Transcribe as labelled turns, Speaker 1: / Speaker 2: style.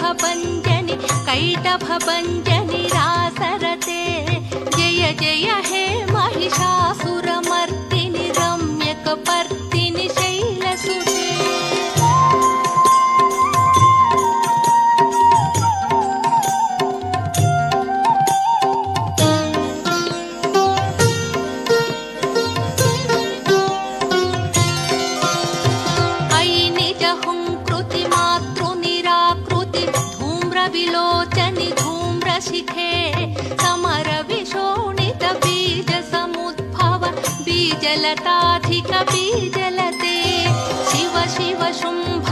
Speaker 1: कैटभभञ्जनि कैटभभञ्जनि रासरते जय जय हे महिषासुरमर्दिनि रम्यकपर्दिनि शैलसुते। विलोचनि धूम्रशिखे समरविशोणित बीजसमुद्भव बीजलताधिक बीजलते शिव शिव शुम्भ